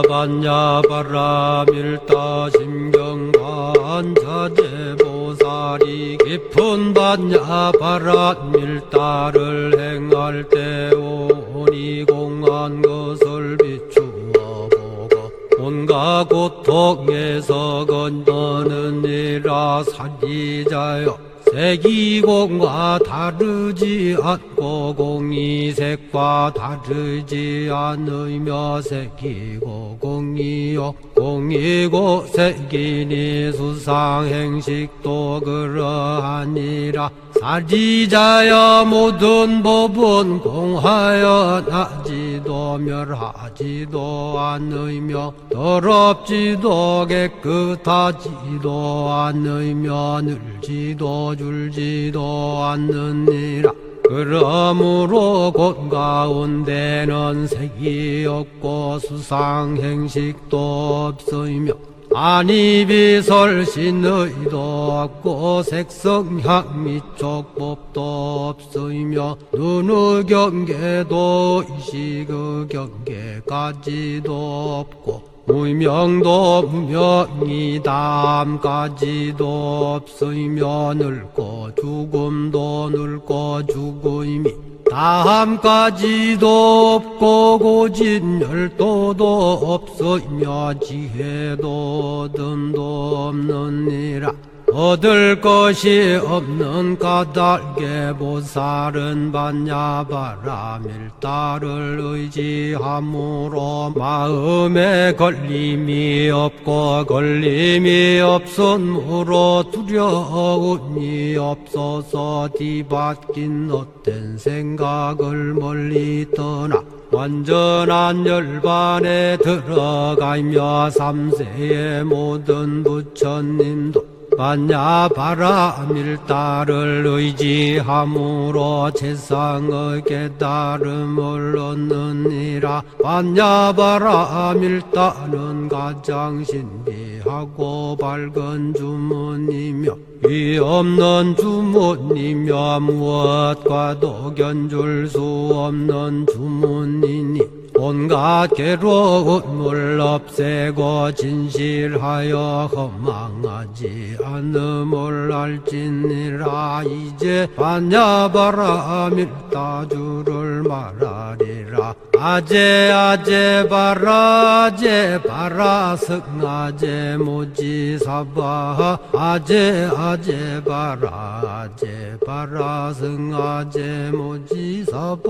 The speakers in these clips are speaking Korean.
반야바라 밀다 심경반자재보살이 깊은 반야바라 밀다를 행할 때 오니 공한 것을 비추어 보고 온갖 고통에서 건너느니라. 사리자여, 색이공과 다르지 않고 공이색과 다르지 않으며 색이고 공이요 공이고 색이니 수상행식도 그러하니라. 사리자여, 모든 법은 공하여 나지도 멸하지도 않으며 더럽지도 깨끗하지도 않으며 늘지도 줄지도 않느니라. 그러므로 곧 가운데는 색이 없고 수상행식도 없으며 안이비설신의도 없고 색성향 미촉법도 없으며 눈의 경계도 의식의 경계까지도 없고 무명도 무명이담까지도 없으며 늙고 죽음도 늙고 죽음이 다함까지도 없고 고진열도도 없으며 지혜도 듬도 없느니라. 얻을 것이 없는 까닭에 보살은 반야바라 밀다를 의지함으로 마음에 걸림이 없고 걸림이 없으므로 두려움이 없어서 뒤바뀐 헛된 생각을 멀리 떠나 완전한 열반에 들어가며 삼세의 모든 부처님도 반야바라 밀다를 의지함으로 세상의 깨달음을 얻느니라. 반야바라 밀다는 가장 신비하고 밝은 주문이며 위 없는 주문이며 무엇과도 견줄 수 없는 주문이니 온갖 괴로움을 없애고 진실하여 허망하지 않음을 알지니라. 이제 반야바라 밀다주를 말하리라. 아제 아제 바라 아제 바라 승아제 모지사바 아제 아제 바라 아제 바라 승아제 모지사바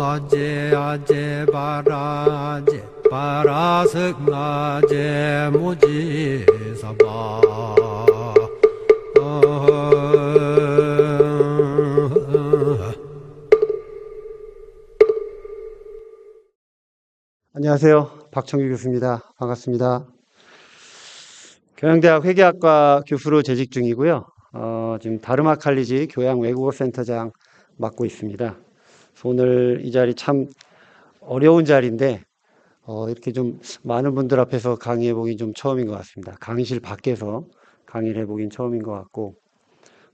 아제 아제 바라 아제 바라 승아제 모지사바. 안녕하세요. 박청규 교수입니다. 반갑습니다. 경영대학 회계학과 교수로 재직 중이고요. 지금 다르마 칼리지 교양 외국어센터장 맡고 있습니다. 그래서 오늘 이 자리 참 어려운 자리인데 이렇게 좀 많은 분들 앞에서 강의해 보긴 좀 처음인 것 같습니다. 강의실 밖에서 강의를 해보긴 처음인 것 같고,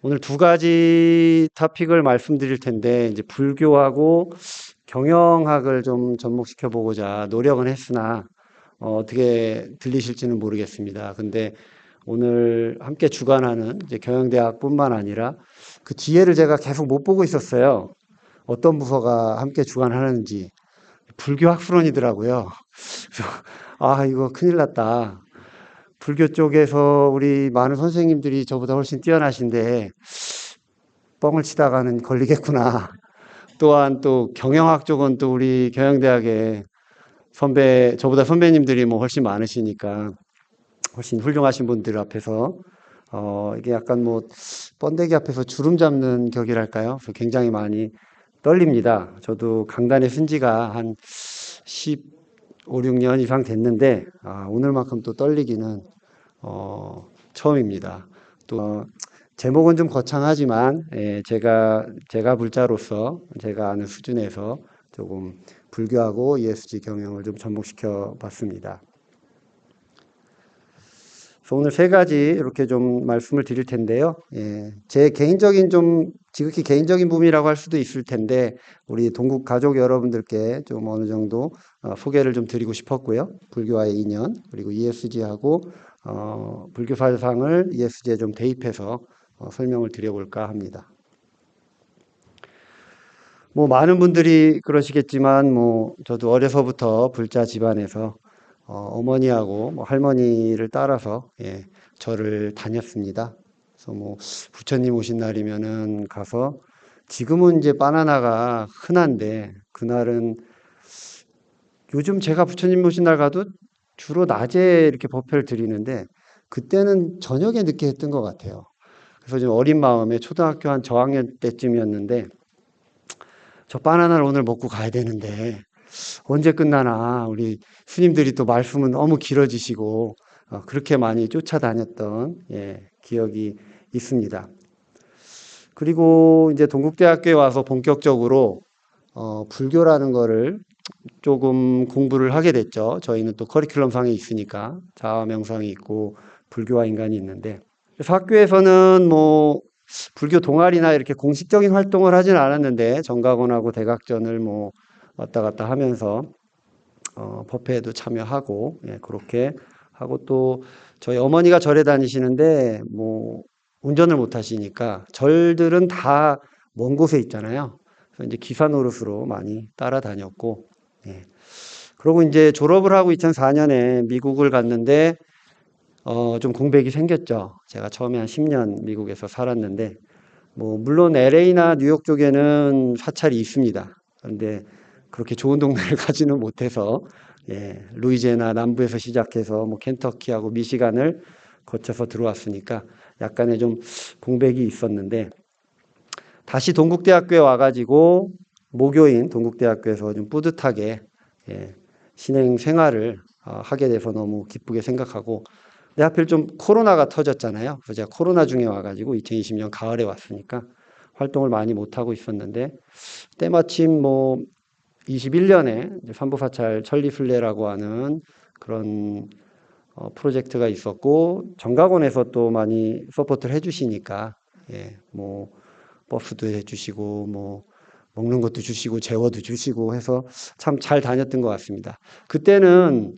오늘 두 가지 토픽을 말씀드릴 텐데, 이제 불교하고 경영학을 좀 접목시켜 보고자 노력은 했으나 어떻게 들리실지는 모르겠습니다. 근데 오늘 함께 주관하는 이제 경영대학뿐만 아니라 그 뒤에를 제가 계속 못 보고 있었어요. 어떤 부서가 함께 주관하는지. 불교 학술원이더라고요. 그래서 이거 큰일 났다. 불교 쪽에서 우리 많은 선생님들이 저보다 훨씬 뛰어나신데 뻥을 치다가는 걸리겠구나. 또한 또 경영학 쪽은 또 우리 경영대학에 저보다 선배님들이 뭐 훨씬 많으시니까 훨씬 훌륭하신 분들 앞에서 이게 약간 뭐 번데기 앞에서 주름 잡는 격이랄까요? 그래서 굉장히 많이 떨립니다. 저도 강단에 쓴 지가 한 15, 16년 이상 됐는데 오늘만큼 또 떨리기는 처음입니다. 또 제목은 좀 거창하지만 제가 불자로서 제가 아는 수준에서 조금 불교하고 ESG 경영을 좀 접목시켜 봤습니다. 그래서 오늘 세 가지 이렇게 좀 말씀을 드릴 텐데요. 제 개인적인 좀 지극히 개인적인 부분이라고 할 수도 있을 텐데 우리 동국 가족 여러분들께 좀 어느 정도 소개를 좀 드리고 싶었고요. 불교와의 인연 그리고 ESG하고 불교 사상을 ESG에 좀 대입해서 설명을 드려볼까 합니다. 뭐 많은 분들이 그러시겠지만 뭐 저도 어려서부터 불자 집안에서 어머니하고 뭐 할머니를 따라서 예, 절을 다녔습니다. 그래서 뭐 부처님 오신 날이면은 가서 지금은 이제 바나나가 흔한데 그날은 요즘 제가 부처님 오신 날 가도 주로 낮에 이렇게 법회를 드리는데 그때는 저녁에 늦게 했던 것 같아요. 그래서 좀 어린 마음에 초등학교 한 저학년 때쯤이었는데 저 바나나를 오늘 먹고 가야 되는데 언제 끝나나 우리 스님들이 또 말씀은 너무 길어지시고 그렇게 많이 쫓아다녔던 예, 기억이 있습니다. 그리고 이제 동국대학교에 와서 본격적으로 불교라는 거를 조금 공부를 하게 됐죠. 저희는 또 커리큘럼상에 있으니까 자아명상이 있고 불교와 인간이 있는데 그래서 학교에서는 뭐 불교 동아리나 이렇게 공식적인 활동을 하진 않았는데 정각원하고 대각전을 뭐 왔다 갔다 하면서 법회에도 참여하고 예, 그렇게 하고 또 저희 어머니가 절에 다니시는데 뭐 운전을 못 하시니까 절들은 다 먼 곳에 있잖아요. 그래서 이제 기사 노릇으로 많이 따라다녔고 예. 그러고 이제 졸업을 하고 2004년에 미국을 갔는데 좀 공백이 생겼죠. 제가 처음에 한 10년 미국에서 살았는데 뭐 물론 LA나 뉴욕 쪽에는 사찰이 있습니다. 그런데 그렇게 좋은 동네를 가지는 못해서 예, 루이지애나 남부에서 시작해서 뭐 켄터키하고 미시간을 거쳐서 들어왔으니까 약간의 좀 공백이 있었는데 다시 동국대학교에 와가지고 모교인 동국대학교에서 좀 뿌듯하게 예, 신행 생활을 하게 돼서 너무 기쁘게 생각하고 내 하필 좀 코로나가 터졌잖아요. 그래서 제가 코로나 중에 와가지고 2020년 가을에 왔으니까 활동을 많이 못하고 있었는데 때마침 뭐 21년에 삼보사찰 천리순례라고 하는 그런 프로젝트가 있었고 정각원에서 또 많이 서포트를 해주시니까 예, 뭐 버스도 해주시고 뭐 먹는 것도 주시고 재워도 주시고 해서 참 잘 다녔던 것 같습니다. 그때는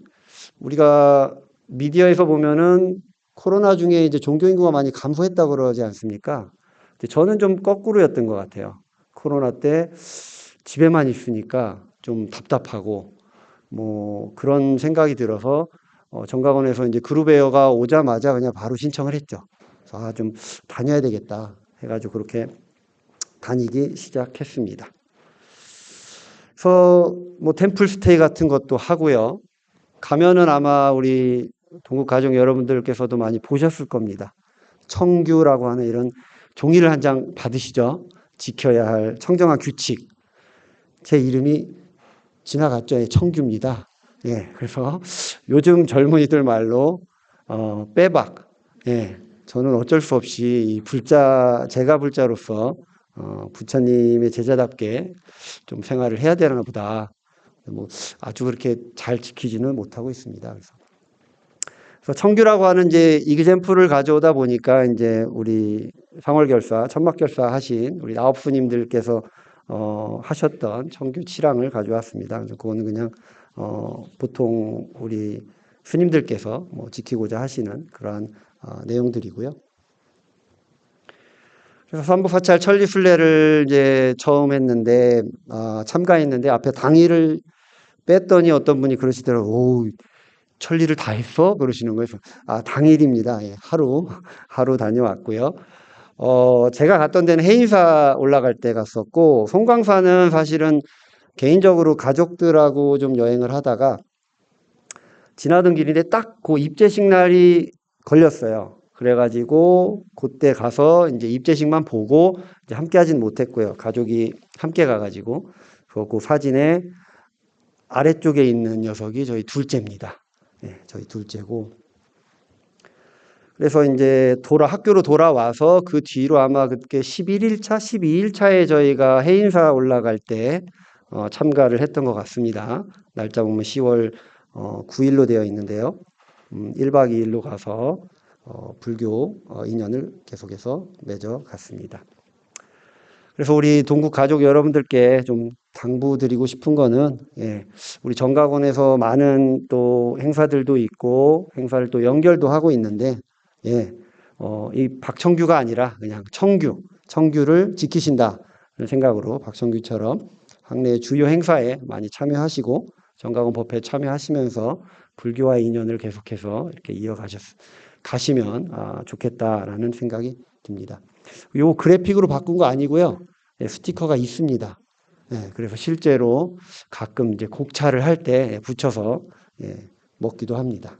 우리가 미디어에서 보면은 코로나 중에 이제 종교 인구가 많이 감소했다고 그러지 않습니까? 근데 저는 좀 거꾸로였던 것 같아요. 코로나 때 집에만 있으니까 좀 답답하고 뭐 그런 생각이 들어서 정각원에서 이제 그룹웨어가 오자마자 그냥 바로 신청을 했죠. 그래서 좀 다녀야 되겠다 해가지고 그렇게 다니기 시작했습니다. 그래서 뭐 템플 스테이 같은 것도 하고요. 가면은 아마 우리 동국 가족 여러분들께서도 많이 보셨을 겁니다. 청규라고 하는 이런 종이를 한 장 받으시죠. 지켜야 할 청정한 규칙. 제 이름이 지나갔죠. 예, 청규입니다. 예, 그래서 요즘 젊은이들 말로 빼박. 예, 저는 어쩔 수 없이 이 제가 불자로서 부처님의 제자답게 좀 생활을 해야 되나 보다. 뭐 아주 그렇게 잘 지키지는 못하고 있습니다. 그래서 청규라고 하는 이제 이그젬플을 가져오다 보니까 이제 우리 상월결사, 천막결사 하신 우리 아홉 스님들께서 하셨던 청규 칠항을 가져왔습니다. 그래서 그거는 그냥 보통 우리 스님들께서 뭐 지키고자 하시는 그러한 내용들이고요. 그래서 삼보사찰 천리순례를 이제 처음 했는데 참가했는데 앞에 당일을 뺐더니 어떤 분이 그러시더라고요. 오, 천리를 다 했어? 그러시는 거예요. 당일입니다. 예, 하루 다녀왔고요. 제가 갔던 데는 해인사 올라갈 때 갔었고, 송광사는 사실은 개인적으로 가족들하고 좀 여행을 하다가 지나던 길인데 딱 그 입제식 날이 걸렸어요. 그래가지고 그때 가서 이제 입제식만 보고 이제 함께 하진 못했고요. 가족이 함께 가가지고 그 사진에 아래쪽에 있는 녀석이 저희 둘째입니다. 네, 저희 둘째고. 그래서 이제 학교로 돌아와서 그 뒤로 아마 그때 11일차, 12일차에 저희가 해인사 올라갈 때 참가를 했던 것 같습니다. 날짜 보면 10월 9일로 되어 있는데요. 1박 2일로 가서 불교 인연을 계속해서 맺어 갔습니다. 그래서 우리 동국 가족 여러분들께 좀 당부드리고 싶은 거는, 우리 정각원에서 많은 또 행사들도 있고, 행사를 또 연결도 하고 있는데, 이 박청규가 아니라 그냥 청규를 지키신다. 는 생각으로 박청규처럼 학내의 주요 행사에 많이 참여하시고, 정각원 법회에 참여하시면서 불교와의 인연을 계속해서 이렇게 가시면 좋겠다라는 생각이 듭니다. 요 그래픽으로 바꾼 거 아니고요. 스티커가 있습니다. 그래서 실제로 가끔 이제 곡차를 할 때 붙여서 먹기도 합니다.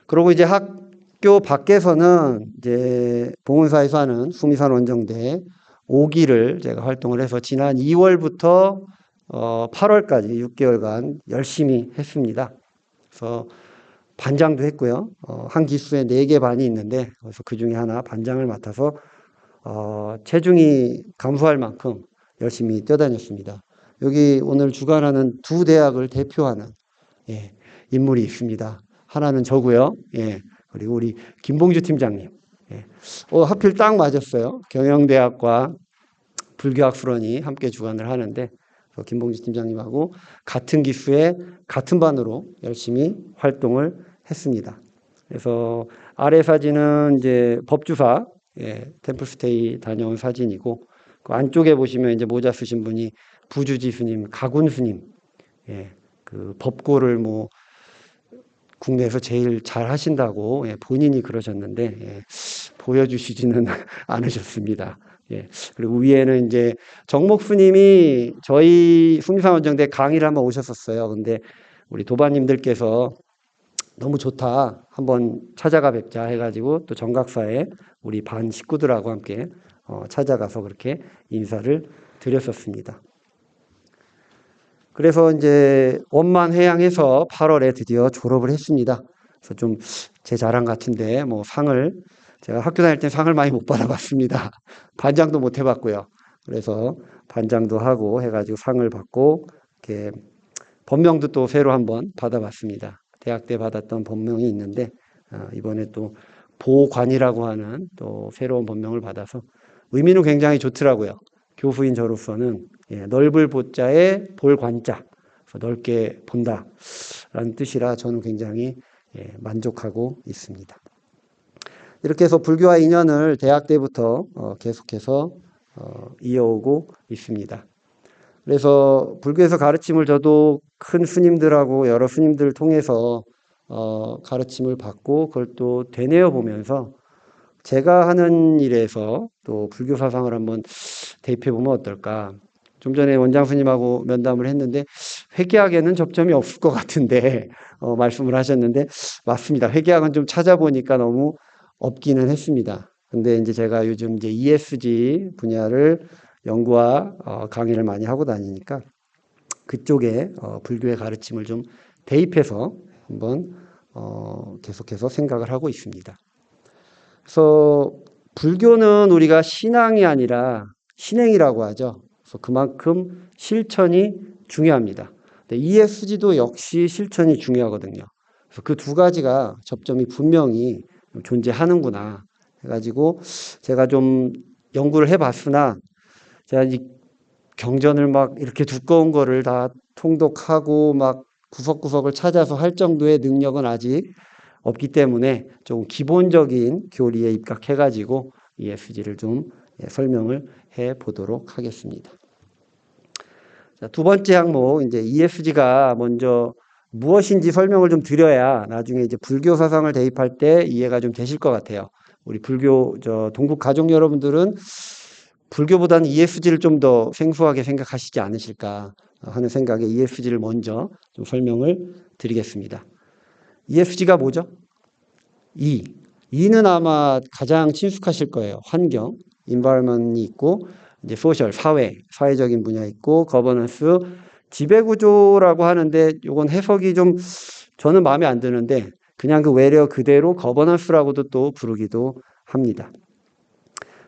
그리고 이제 학교 밖에서는 이제 봉은사에서 하는 수미산 원정대 5기를 제가 활동을 해서 지난 2월부터 8월까지 6개월간 열심히 했습니다. 그래서 반장도 했고요. 한 기수에 4개 반이 있는데 그래서 그 중에 하나 반장을 맡아서 체중이 감소할 만큼 열심히 뛰어다녔습니다. 여기 오늘 주관하는 두 대학을 대표하는 인물이 있습니다. 하나는 저고요. 그리고 우리 김봉주 팀장님. 하필 딱 맞았어요. 경영대학과 불교학술원이 함께 주관을 하는데 김봉주 팀장님하고 같은 기수에 같은 반으로 열심히 활동을 했습니다. 그래서 아래 사진은 이제 법주사 템플스테이 다녀온 사진이고 그 안쪽에 보시면 이제 모자 쓰신 분이 부주지 스님, 가군 스님, 그 법고를 뭐 국내에서 제일 잘 하신다고 본인이 그러셨는데 보여주시지는 않으셨습니다. 그리고 위에는 이제 정목 스님이 저희 수미산 원정대 강의를 한번 오셨었어요. 근데 우리 도반님들께서 너무 좋다. 한번 찾아가 뵙자 해가지고 또 정각사에 우리 반 식구들하고 함께 찾아가서 그렇게 인사를 드렸었습니다. 그래서 이제 원만회양해서 8월에 드디어 졸업을 했습니다. 그래서 좀 제 자랑 같은데 뭐 제가 학교 다닐 때 상을 많이 못 받아봤습니다. 반장도 못 해봤고요. 그래서 반장도 하고 해가지고 상을 받고 이렇게 법명도 또 새로 한번 받아봤습니다. 대학 때 받았던 법명이 있는데 이번에 또 보관이라고 하는 또 새로운 법명을 받아서 의미는 굉장히 좋더라고요. 교수인 저로서는 넓을 보자에 볼 관자, 넓게 본다라는 뜻이라 저는 굉장히 만족하고 있습니다. 이렇게 해서 불교와 인연을 대학 때부터 계속해서 이어오고 있습니다. 그래서 불교에서 가르침을 저도 큰 스님들하고 여러 스님들을 통해서 가르침을 받고 그걸 또 되뇌어 보면서 제가 하는 일에서 또 불교 사상을 한번 대입해 보면 어떨까. 좀 전에 원장 스님하고 면담을 했는데 회계학에는 접점이 없을 것 같은데 말씀을 하셨는데 맞습니다. 회계학은 좀 찾아보니까 너무 없기는 했습니다. 근데 이제 제가 요즘 이제 ESG 분야를 연구와 강의를 많이 하고 다니니까 그쪽에 불교의 가르침을 좀 대입해서 한번 계속해서 생각을 하고 있습니다. 그래서 불교는 우리가 신앙이 아니라 신행이라고 하죠. 그래서 그만큼 실천이 중요합니다. ESG도 역시 실천이 중요하거든요. 그래서 그 두 가지가 접점이 분명히 존재하는구나 해가지고 제가 좀 연구를 해봤으나 제가 이 경전을 막 이렇게 두꺼운 거를 다 통독하고 막 구석구석을 찾아서 할 정도의 능력은 아직 없기 때문에 좀 기본적인 교리에 입각해가지고 ESG를 좀 설명을 해 보도록 하겠습니다. 자, 두 번째 항목, 이제 ESG가 먼저 무엇인지 설명을 좀 드려야 나중에 이제 불교 사상을 대입할 때 이해가 좀 되실 것 같아요. 우리 동국 가족 여러분들은 불교보다는 ESG를 좀 더 생소하게 생각하시지 않으실까 하는 생각에 ESG를 먼저 좀 설명을 드리겠습니다. ESG가 뭐죠? E는 아마 가장 친숙하실 거예요. 환경, environment이 있고, 이제 social, 사회적인 분야 있고, governance, 지배구조라고 하는데, 요건 해석이 좀 저는 마음에 안 드는데, 그냥 그 외래 그대로 governance라고도 또 부르기도 합니다.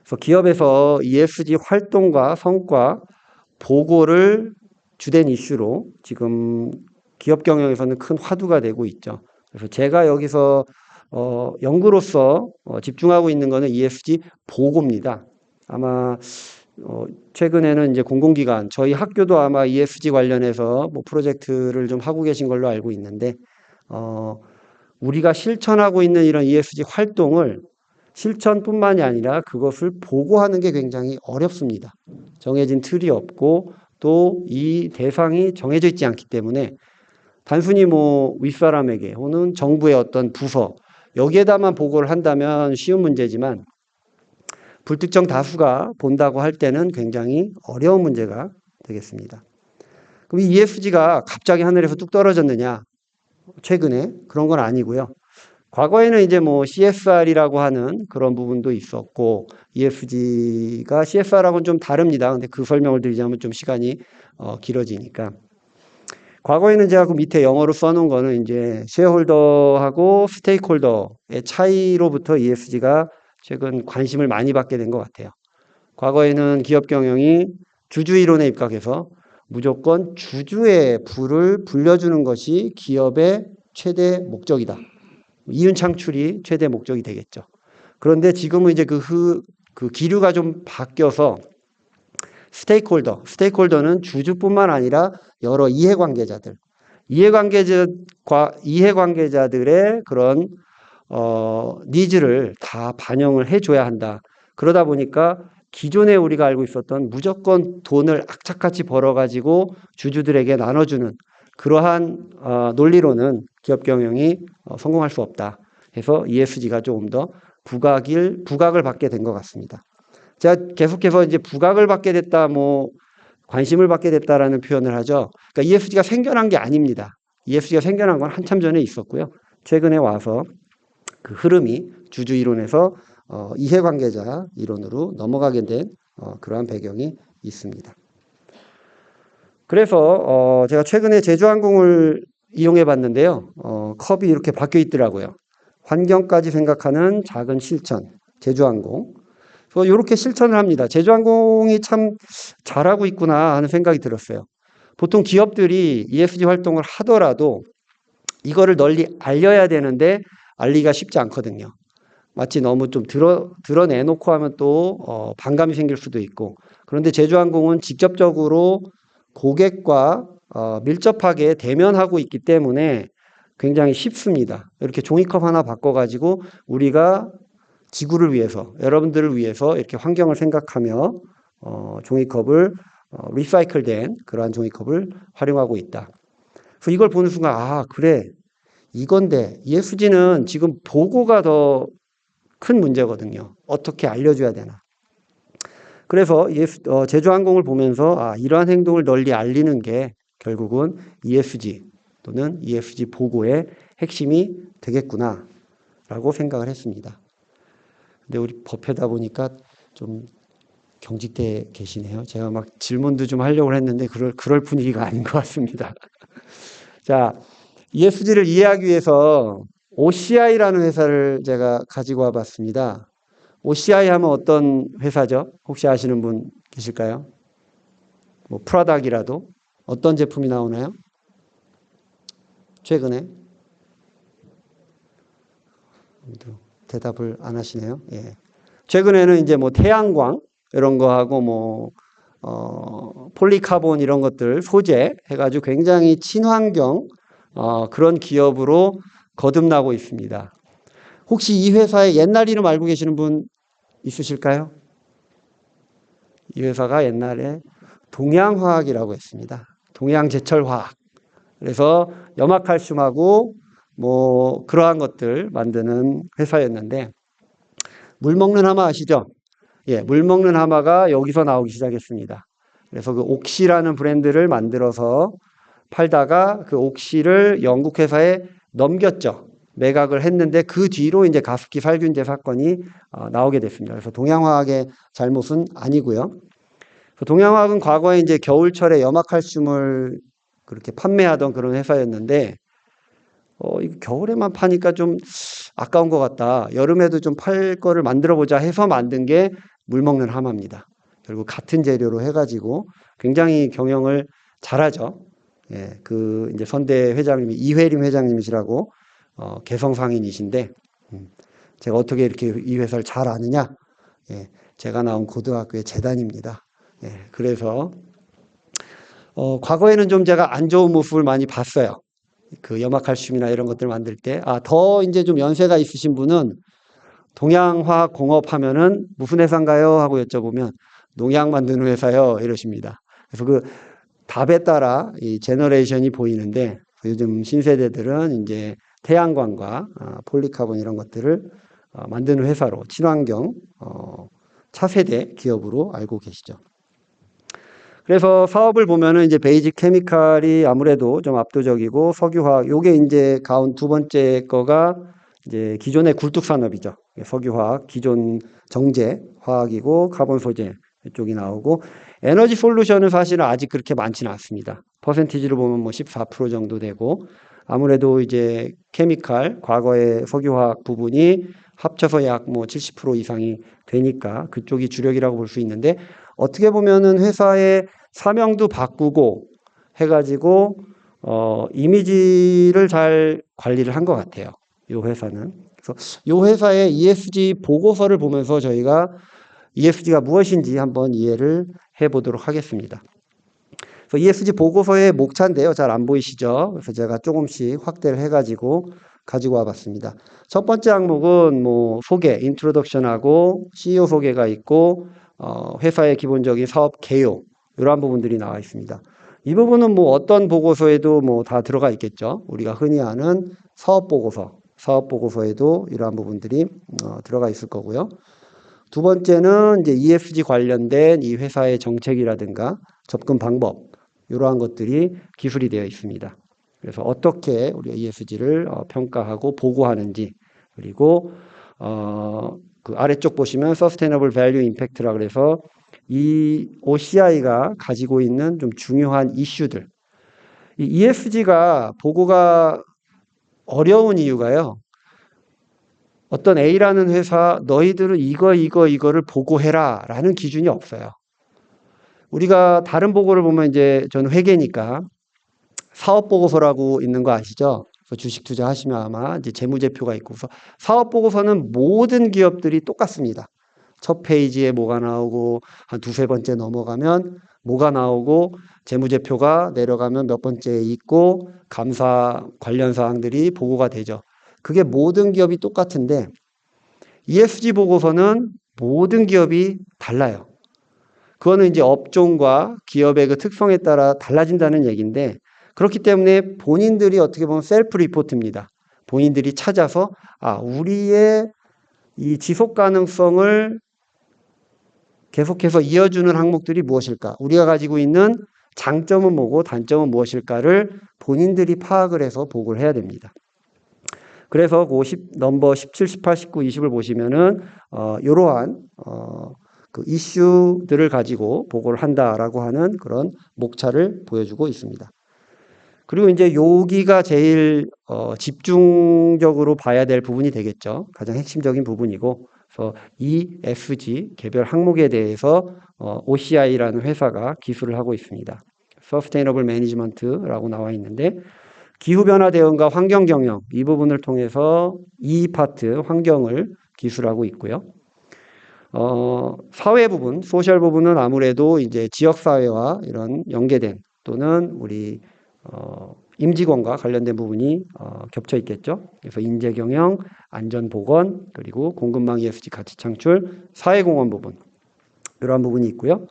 그래서 기업에서 ESG 활동과 성과, 보고를 주된 이슈로 지금 기업 경영에서는 큰 화두가 되고 있죠. 그래서 제가 여기서 연구로서 집중하고 있는 것은 ESG 보고입니다. 아마 최근에는 이제 공공기관, 저희 학교도 아마 ESG 관련해서 뭐 프로젝트를 좀 하고 계신 걸로 알고 있는데, 우리가 실천하고 있는 이런 ESG 활동을 실천뿐만이 아니라 그것을 보고하는 게 굉장히 어렵습니다. 정해진 틀이 없고 또 이 대상이 정해져 있지 않기 때문에 단순히 뭐 윗사람에게 혹은 정부의 어떤 부서 여기에다만 보고를 한다면 쉬운 문제지만 불특정 다수가 본다고 할 때는 굉장히 어려운 문제가 되겠습니다. 그럼 이 ESG가 갑자기 하늘에서 뚝 떨어졌느냐? 최근에 그런 건 아니고요. 과거에는 이제 뭐 CSR이라고 하는 그런 부분도 있었고 ESG가 CSR하고는 좀 다릅니다. 근데 그 설명을 드리자면 좀 시간이 길어지니까. 과거에는 제가 그 밑에 영어로 써놓은 거는 이제 쉐어홀더하고 스테이크홀더의 차이로부터 ESG가 최근 관심을 많이 받게 된 것 같아요. 과거에는 기업 경영이 주주 이론에 입각해서 무조건 주주의 부를 불려주는 것이 기업의 최대 목적이다. 이윤 창출이 최대 목적이 되겠죠. 그런데 지금은 이제 그 기류가 좀 바뀌어서 스테이크홀더는 주주뿐만 아니라 여러 이해관계자들의 그런 니즈를 다 반영을 해줘야 한다. 그러다 보니까 기존에 우리가 알고 있었던 무조건 돈을 악착같이 벌어가지고 주주들에게 나눠주는 그러한 논리로는 기업 경영이 성공할 수 없다. 해서 ESG가 조금 더 부각을 받게 된 것 같습니다. 제가 계속해서 이제 부각을 받게 됐다, 뭐 관심을 받게 됐다라는 표현을 하죠. 그러니까 ESG가 생겨난 게 아닙니다. ESG가 생겨난 건 한참 전에 있었고요. 최근에 와서 그 흐름이 주주 이론에서 이해관계자 이론으로 넘어가게 된 그러한 배경이 있습니다. 그래서 제가 최근에 제주항공을 이용해 봤는데요. 컵이 이렇게 바뀌어 있더라고요. 환경까지 생각하는 작은 실천, 제주항공. 그래서 이렇게 실천을 합니다. 제주항공이 참 잘하고 있구나 하는 생각이 들었어요. 보통 기업들이 ESG 활동을 하더라도 이거를 널리 알려야 되는데 알리기가 쉽지 않거든요. 마치 너무 좀 드러내놓고 하면 또 반감이 생길 수도 있고. 그런데 제주항공은 직접적으로 고객과 밀접하게 대면하고 있기 때문에 굉장히 쉽습니다. 이렇게 종이컵 하나 바꿔가지고 우리가 지구를 위해서, 여러분들을 위해서 이렇게 환경을 생각하며 종이컵을 리사이클된 그러한 종이컵을 활용하고 있다. 그래서 이걸 보는 순간 그래 이건데 ESG는 지금 보고가 더 큰 문제거든요. 어떻게 알려줘야 되나. 그래서 제주항공을 보면서 이러한 행동을 널리 알리는 게 결국은 ESG 또는 ESG 보고의 핵심이 되겠구나라고 생각을 했습니다. 근데 우리 법회다 보니까 좀 경직돼 계시네요. 제가 막 질문도 좀 하려고 했는데 그럴 분위기가 아닌 것 같습니다. 자, ESG를 이해하기 위해서 OCI라는 회사를 제가 가지고 와봤습니다. OCI 하면 어떤 회사죠? 혹시 아시는 분 계실까요? 뭐 프라닥이라도 어떤 제품이 나오나요? 최근에 대답을 안 하시네요. 예. 최근에는 이제 뭐 태양광 이런 거 하고 뭐 폴리카본 이런 것들 소재 해가지고 굉장히 친환경 그런 기업으로 거듭나고 있습니다. 혹시 이 회사의 옛날 이름 알고 계시는 분 있으실까요? 이 회사가 옛날에 동양화학이라고 했습니다. 동양제철화학. 그래서 염화칼슘하고 뭐 그러한 것들 만드는 회사였는데 물 먹는 하마 아시죠? 예, 물 먹는 하마가 여기서 나오기 시작했습니다. 그래서 그 옥시라는 브랜드를 만들어서 팔다가 그 옥시를 영국 회사에 넘겼죠. 매각을 했는데 그 뒤로 이제 가습기 살균제 사건이 나오게 됐습니다. 그래서 동양화학의 잘못은 아니고요. 동양화학은 과거에 이제 겨울철에 염화칼슘을 그렇게 판매하던 그런 회사였는데 이거 겨울에만 파니까 좀 아까운 것 같다. 여름에도 좀 팔 거를 만들어 보자 해서 만든 게 물 먹는 하마입니다. 결국 같은 재료로 해가지고 굉장히 경영을 잘하죠. 예, 그 이제 선대 회장님이 이회림 회장님이시라고 개성 상인이신데 제가 어떻게 이렇게 이 회사를 잘 아느냐? 예, 제가 나온 고등학교의 재단입니다. 예, 그래서 과거에는 좀 제가 안 좋은 모습을 많이 봤어요. 그 염화칼슘이나 이런 것들 만들 때. 더 이제 좀 연세가 있으신 분은 동양화학공업 하면은 무슨 회사인가요? 하고 여쭤보면 농약 만드는 회사요. 이러십니다. 그래서 그 답에 따라 이 제너레이션이 보이는데 요즘 신세대들은 이제 태양광과 폴리카본 이런 것들을 만드는 회사로 친환경 차세대 기업으로 알고 계시죠. 그래서 사업을 보면은 이제 베이직 케미칼이 아무래도 좀 압도적이고 석유화학 요게 이제 두 번째 거가 이제 기존의 굴뚝 산업이죠. 석유화학, 기존 정제 화학이고 카본 소재 이쪽이 나오고 에너지 솔루션은 사실은 아직 그렇게 많지는 않습니다. 퍼센티지로 보면 뭐 14% 정도 되고 아무래도 이제 케미칼 과거의 석유화학 부분이 합쳐서 약 뭐 70% 이상이 되니까 그쪽이 주력이라고 볼 수 있는데 어떻게 보면은 회사의 사명도 바꾸고 해가지고 이미지를 잘 관리를 한 것 같아요. 이 회사는. 그래서 이 회사의 ESG 보고서를 보면서 저희가 ESG가 무엇인지 한번 이해를 해보도록 하겠습니다. 그래서 ESG 보고서의 목차인데요. 잘 안 보이시죠? 그래서 제가 조금씩 확대를 해가지고 가지고 와봤습니다. 첫 번째 항목은 뭐 소개, 인트로덕션하고 CEO 소개가 있고 회사의 기본적인 사업 개요 이러한 부분들이 나와 있습니다. 이 부분은 뭐 어떤 보고서에도 뭐 다 들어가 있겠죠. 우리가 흔히 아는 사업 보고서에도 이러한 부분들이 들어가 있을 거고요. 두 번째는 이제 ESG 관련된 이 회사의 정책이라든가 접근 방법 이러한 것들이 기술이 되어 있습니다. 그래서 어떻게 우리가 ESG를 평가하고 보고하는지 그리고 그 아래쪽 보시면 Sustainable Value Impact라 그래서 이 OCI가 가지고 있는 좀 중요한 이슈들. 이 ESG가 보고가 어려운 이유가요. 어떤 A라는 회사 너희들은 이거를 보고해라 라는 기준이 없어요. 우리가 다른 보고를 보면 이제 저는 회계니까 사업 보고서라고 있는 거 아시죠? 주식 투자하시면 아마 이제 재무제표가 있고서 사업 보고서는 모든 기업들이 똑같습니다. 첫 페이지에 뭐가 나오고 한 두세 번째 넘어가면 뭐가 나오고 재무제표가 내려가면 몇 번째에 있고 감사 관련 사항들이 보고가 되죠. 그게 모든 기업이 똑같은데 ESG 보고서는 모든 기업이 달라요. 그거는 이제 업종과 기업의 그 특성에 따라 달라진다는 얘기인데 그렇기 때문에 본인들이 어떻게 보면 셀프 리포트입니다. 본인들이 찾아서 우리의 이 지속 가능성을 계속해서 이어주는 항목들이 무엇일까? 우리가 가지고 있는 장점은 뭐고 단점은 무엇일까를 본인들이 파악을 해서 보고를 해야 됩니다. 그래서 그 넘버 17, 18, 19, 20을 보시면은 이러한 그 이슈들을 가지고 보고를 한다라고 하는 그런 목차를 보여주고 있습니다. 그리고 이제 여기가 제일 집중적으로 봐야 될 부분이 되겠죠. 가장 핵심적인 부분이고 그래서 ESG 개별 항목에 대해서 OCI라는 회사가 기술을 하고 있습니다. Sustainable Management라고 나와 있는데 기후변화 대응과 환경 경영 이 부분을 통해서 이 파트 환경을 기술하고 있고요. 사회 부분, 소셜 부분은 아무래도 이제 지역 사회와 이런 연계된 또는 우리 임직원과 관련된 부분이 겹쳐 있겠죠. 그래서 인재 경영, 안전 보건 그리고 공급망 ESG 가치 창출, 사회공헌 부분 이러한 부분이 있고요.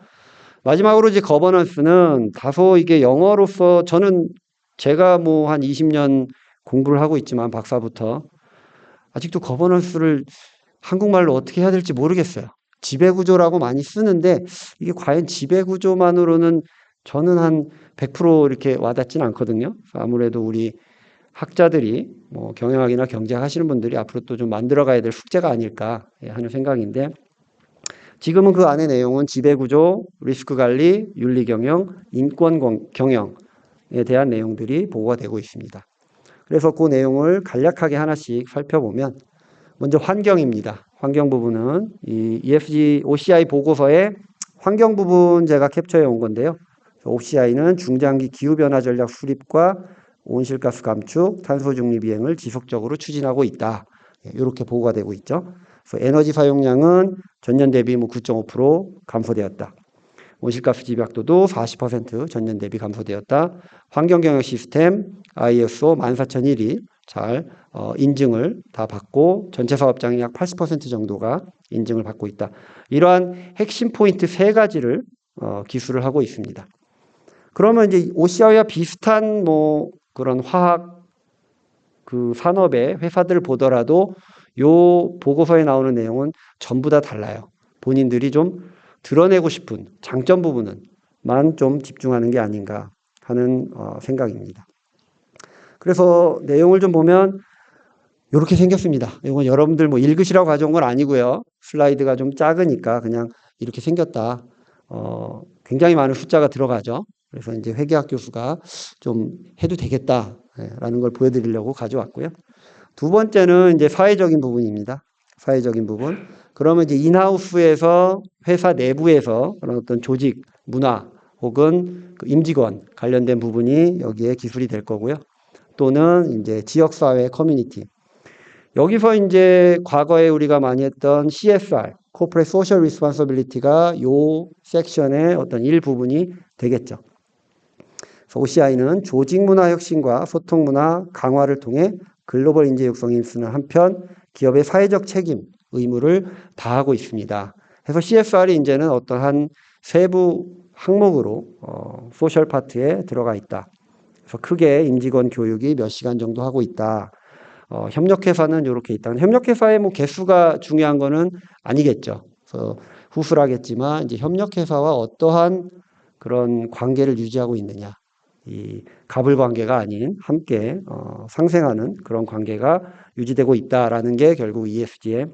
마지막으로 이제 거버넌스는 다소 이게 영어로서 저는 제가 뭐 한 20년 공부를 하고 있지만 박사부터 아직도 거버넌스를 한국말로 어떻게 해야 될지 모르겠어요. 지배구조라고 많이 쓰는데 이게 과연 지배구조만으로는 저는 한 100% 이렇게 와닿지는 않거든요. 아무래도 우리 학자들이 뭐 경영학이나 경제하시는 분들이 앞으로 또 좀 만들어가야 될 숙제가 아닐까 하는 생각인데 지금은 그 안에 내용은 지배구조, 리스크 관리, 윤리 경영, 인권 경영에 대한 내용들이 보고가 되고 있습니다. 그래서 그 내용을 간략하게 하나씩 살펴보면 먼저 환경입니다. 환경 부분은 이 ESG OCI 보고서의 환경 부분 제가 캡처해 온 건데요. OCI는 중장기 기후변화 전략 수립과 온실가스 감축, 탄소 중립 이행을 지속적으로 추진하고 있다. 이렇게 보고가 되고 있죠. 그래서 에너지 사용량은 전년 대비 뭐 9.5% 감소되었다. 온실가스 집약도도 40% 전년 대비 감소되었다. 환경경영 시스템 ISO 14001이 잘 인증을 다 받고 전체 사업장의 약 80% 정도가 인증을 받고 있다. 이러한 핵심 포인트 세 가지를 기술을 하고 있습니다. 그러면 이제 OCI와 비슷한 뭐 그런 화학 그 산업의 회사들을 보더라도 요 보고서에 나오는 내용은 전부 다 달라요. 본인들이 좀 드러내고 싶은 장점 부분은만 좀 집중하는 게 아닌가 하는 생각입니다. 그래서 내용을 좀 보면 이렇게 생겼습니다. 이건 여러분들 뭐 읽으시라고 가져온 건 아니고요. 슬라이드가 좀 작으니까 그냥 이렇게 생겼다. 굉장히 많은 숫자가 들어가죠. 그래서 이제 회계학 교수가 좀 해도 되겠다라는 걸 보여드리려고 가져왔고요. 두 번째는 이제 사회적인 부분입니다. 사회적인 부분. 그러면 이제 인하우스에서 회사 내부에서 그런 어떤 조직, 문화 혹은 그 임직원 관련된 부분이 여기에 기술이 될 거고요. 또는 이제 지역사회 커뮤니티. 여기서 이제 과거에 우리가 많이 했던 CSR, Corporate Social Responsibility가 요 섹션의 어떤 일부분이 되겠죠. 그래서 OCI는 조직 문화 혁신과 소통 문화 강화를 통해 글로벌 인재 육성에 힘쓰는 한편 기업의 사회적 책임, 의무를 다하고 있습니다. 그래서 CSR이 이제는 어떠한 세부 항목으로 소셜 파트에 들어가 있다. 그래서 크게 임직원 교육이 몇 시간 정도 하고 있다. 협력회사는 이렇게 있다. 협력회사의 뭐 개수가 중요한 거는 아니겠죠. 그래서 후술하겠지만 이제 협력회사와 어떠한 그런 관계를 유지하고 있느냐. 이 갑을 관계가 아닌 함께 상생하는 그런 관계가 유지되고 있다라는 게 결국 ESG의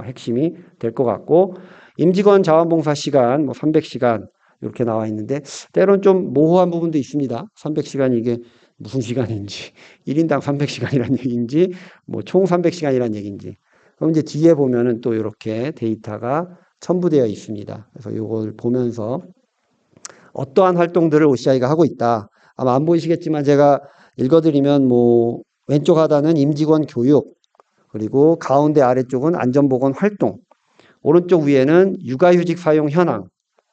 핵심이 될 것 같고, 임직원 자원봉사 시간 뭐 300시간 이렇게 나와 있는데 때론 좀 모호한 부분도 있습니다. 300시간이 이게 무슨 시간인지, 1인당 300시간이란 얘기인지, 뭐 총 300시간이란 얘기인지. 그럼 이제 뒤에 보면은 또 이렇게 데이터가 첨부되어 있습니다. 그래서 이걸 보면서 어떠한 활동들을 OCI가 하고 있다. 아마 안 보이시겠지만 제가 읽어드리면 뭐 왼쪽 하단은 임직원 교육, 그리고 가운데 아래쪽은 안전보건 활동, 오른쪽 위에는 육아휴직 사용 현황,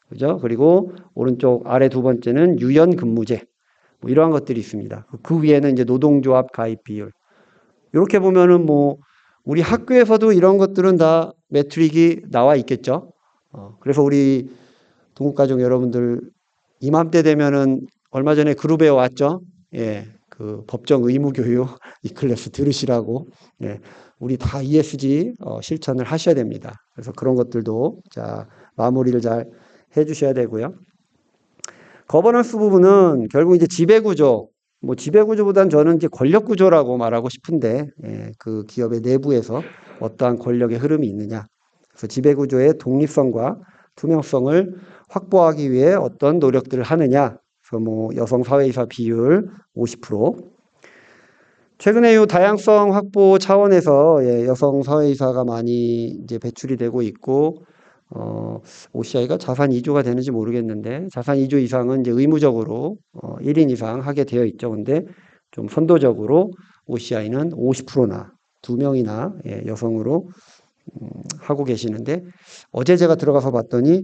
그죠? 그리고 오른쪽 아래 두 번째는 유연근무제, 뭐 이러한 것들이 있습니다. 그 위에는 이제 노동조합 가입 비율. 이렇게 보면은 뭐 우리 학교에서도 이런 것들은 다 매트릭이 나와 있겠죠. 그래서 우리 동국가족 여러분들 이맘때 되면은 얼마 전에 그룹에 왔죠. 예, 그 법정 의무 교육 이 클래스 들으시라고. 예, 우리 다 ESG 실천을 하셔야 됩니다. 그래서 그런 것들도 자 마무리를 잘 해주셔야 되고요. 거버넌스 부분은 결국 이제 지배구조, 뭐 지배구조보다는 저는 이제 권력구조라고 말하고 싶은데, 예, 그 기업의 내부에서 어떠한 권력의 흐름이 있느냐. 그래서 지배구조의 독립성과 투명성을 확보하기 위해 어떤 노력들을 하느냐. 그래서 뭐 여성 사회이사 비율 50%. 최근에 이 다양성 확보 차원에서 예, 여성 사회이사가 많이 이제 배출이 되고 있고, OCI가 자산 2조가 되는지 모르겠는데 자산 2조 이상은 이제 의무적으로 1인 이상 하게 되어 있죠. 근데 좀 선도적으로 OCI는 50%나 2명이나 예, 여성으로 하고 계시는데 어제 제가 들어가서 봤더니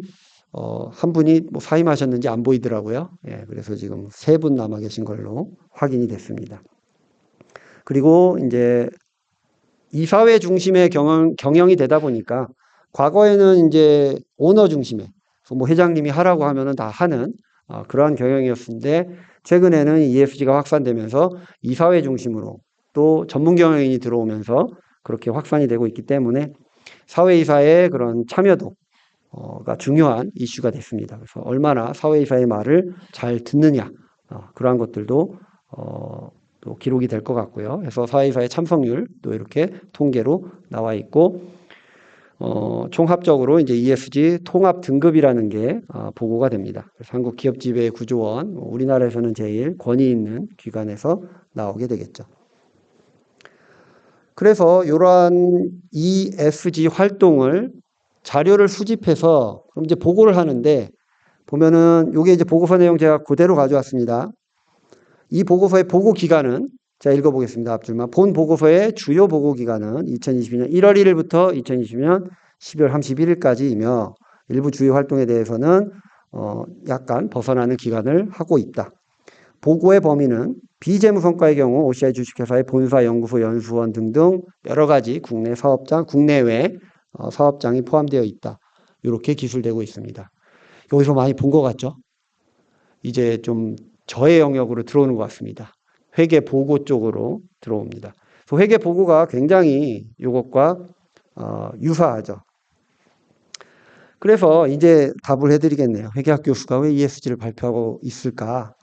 한 분이 뭐 사임하셨는지 안 보이더라고요. 예, 그래서 지금 3분 남아 계신 걸로 확인이 됐습니다. 그리고 이제 이사회 중심의 경영이 되다 보니까 과거에는 이제 오너 중심의 뭐 회장님이 하라고 하면은 다 하는 그러한 경영이었는데 최근에는 ESG가 확산되면서 이사회 중심으로 또 전문 경영인이 들어오면서 그렇게 확산이 되고 있기 때문에 사회이사의 그런 참여도가 중요한 이슈가 됐습니다. 그래서 얼마나 사회이사의 말을 잘 듣느냐 그러한 것들도 또 기록이 될 것 같고요. 그래서 사회이사의 참석률도 이렇게 통계로 나와 있고 총합적으로 이제 ESG 통합 등급이라는 게 보고가 됩니다. 그래서 한국기업지배구조원, 우리나라에서는 제일 권위 있는 기관에서 나오게 되겠죠. 그래서 이러한 ESG 활동을 자료를 수집해서 그럼 이제 보고를 하는데 보면은 이게 이제 보고서 내용 제가 그대로 가져왔습니다. 이 보고서의 보고 기간은 자, 읽어보겠습니다. 앞줄만. 본 보고서의 주요 보고 기간은 2022년 1월 1일부터 2020년 12월 31일까지이며 일부 주요 활동에 대해서는 약간 벗어나는 기간을 하고 있다. 보고의 범위는 비재무 성과의 경우 OCI 주식회사의 본사, 연구소, 연수원 등등 여러 가지 국내 사업장, 국내외 사업장이 포함되어 있다. 이렇게 기술되고 있습니다. 여기서 많이 본 것 같죠? 이제 좀 저의 영역으로 들어오는 것 같습니다. 회계 보고 쪽으로 들어옵니다. 회계 보고가 굉장히 이것과 유사하죠. 그래서 이제 답을 해드리겠네요. 회계학 교수가 왜 ESG를 발표하고 있을까?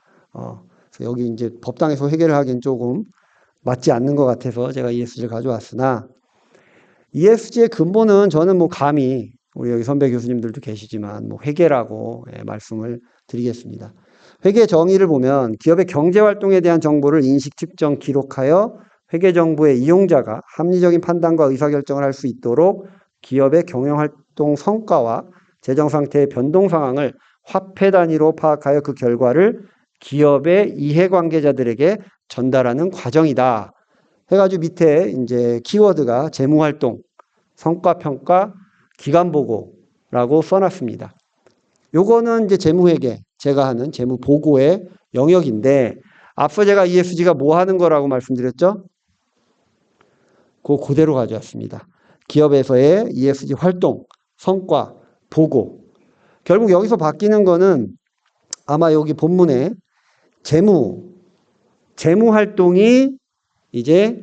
여기 이제 법당에서 회계를 하기엔 조금 맞지 않는 것 같아서 제가 ESG를 가져왔으나 ESG의 근본은 저는 뭐 감히 우리 여기 선배 교수님들도 계시지만 뭐 회계라고 말씀을 드리겠습니다. 회계 정의를 보면 기업의 경제 활동에 대한 정보를 인식, 측정, 기록하여 회계 정보의 이용자가 합리적인 판단과 의사결정을 할 수 있도록 기업의 경영활동 성과와 재정 상태의 변동 상황을 화폐 단위로 파악하여 그 결과를 기업의 이해관계자들에게 전달하는 과정이다. 해가지고 밑에 이제 키워드가 재무활동, 성과평가, 기간보고라고 써놨습니다. 요거는 이제 재무회계, 제가 하는 재무보고의 영역인데, 앞서 제가 ESG가 뭐 하는 거라고 말씀드렸죠? 그대로 가져왔습니다. 기업에서의 ESG 활동, 성과, 보고. 결국 여기서 바뀌는 거는 아마 여기 본문에 재무 활동이 이제